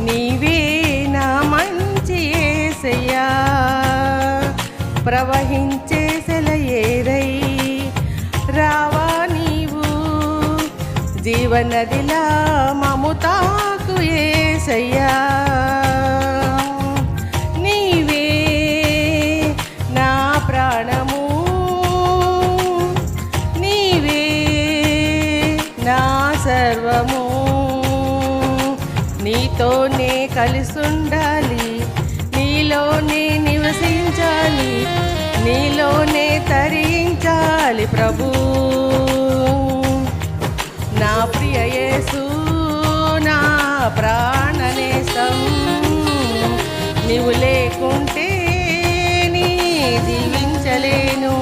నీవే నా మంచి యేసయ్యా, ప్రవహించే సెలయేరై రావా నీవు, జీవనదిలా మము తాకు యేసయ్యా. నీవే నా ప్రాణము, నీవే నా సర్వము, నీతోనే కలిసుండాలి, నీలోనే నివసించాలి, నీలోనే తరించాలి ప్రభు. నా ప్రియ యేసు నా ప్రాణనేసం, నీవు లేకుంటే నీ జీవించలేను.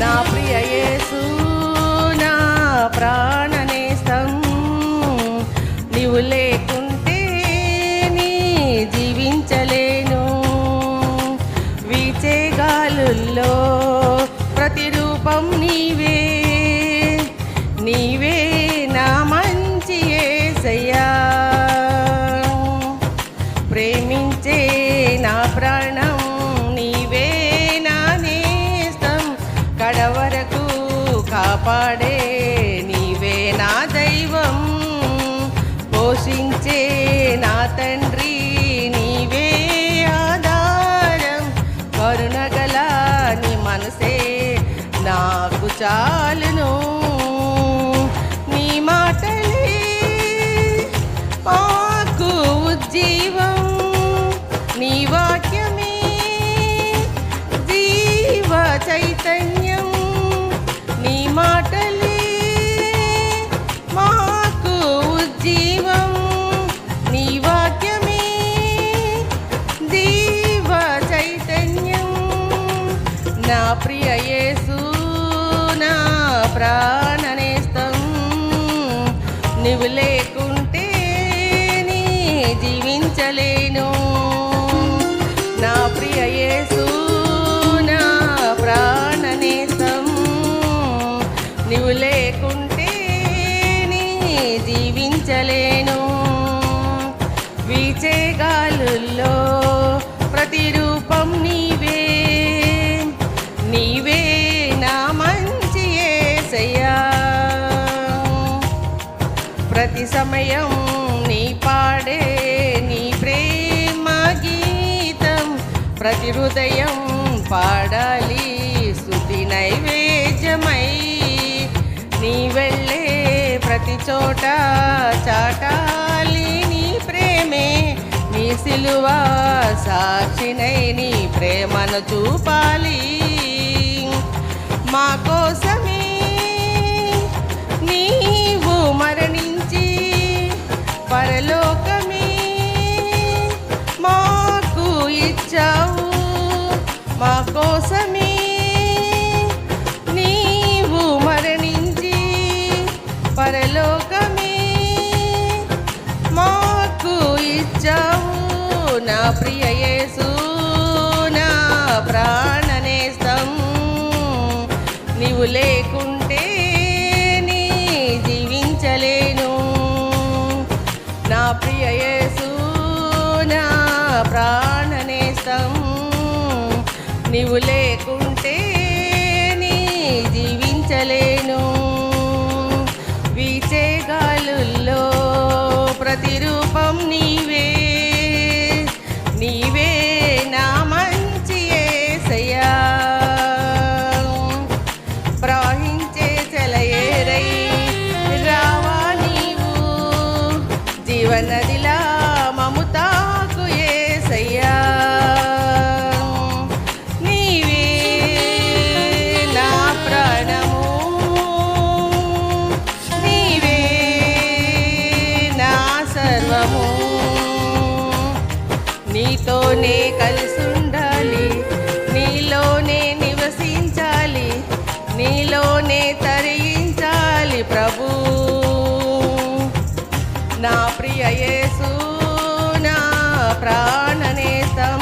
నా ప్రియ యేసు నా ప్రాణనేసం, నీవు లేకుంటే నీ జీవించలేను. వీచే గాలుల్లో ప్రతిరూపం నీవే, నీవే నా మంచి యేసయ్యా, ప్రేమించే నా ప్రాణం నీవే నా నేస్తం, కడవరకు కాపాడే నీవే నా దైవం, పోషించే నా తండ్రి నీవే ఆధారం, కరుణగల నీ మనసే నాకు చాలును. నీ మాటలే మాకు ఉజ్జీవం, నీ వాక్యమే జీవ చైతన్యం, నీ మాటలే మాకు ఉజ్జీవం, నీ వాక్యమే జీవ చైతన్యం. నా ప్రియ యేసు నా ప్రాణనేస్తం, నీవు లేకుంటే నీ జీవించలేను. నా ప్రియ యేసు నా ప్రాణనేస్తం, నీవు లేకుంటే నీ జీవించలేను. వీచే గాలుల్లో ప్రతిరూపం నీవే, నీవే నా మంచి యేసయ్యా, ప్రతి సమయం నీ పాడే నీ ప్రేమ గీతం, ప్రతి హృదయం పాడాలి స్తుతి నైవేద్యమై, నీ వెళ్ళే ప్రతి చోట చాటాలి నీ ప్రేమే, నీ సిలువ సాక్షినై నీ ప్రేమను చూపాలి. మా కోసమే నీవు మరణించి పరలోకమే మాకు ఇచ్చావు, మా కోసమే నీవు మరణించి పరలోకమే మాకు ఇచ్చావు. నా ప్రియ యేసు నా ప్రాణనేస్తం, నీవు లేకుంటే నీ జీవించలేను. నా ప్రియ యేసు నా ప్రాణనేస్తం, నీవు లేకుంటే నీ జీవించలేను. వీచే గాలుల్లో ప్రతిరూపం నీవే, నీవే నా మంచి యేసయ్యా, ప్రవహించే సెలయేరై రావా నీవు, జీవనదిలా మము తాకు యేసయ్యా. నీవే నా ప్రాణము, నీవే నా సర్వము, నీతోనే కలిసుండాలి, నీలోనే నివసించాలి, నీలోనే తరించాలి ప్రభు. నా ప్రియ యేసు నా ప్రాణనేస్తం,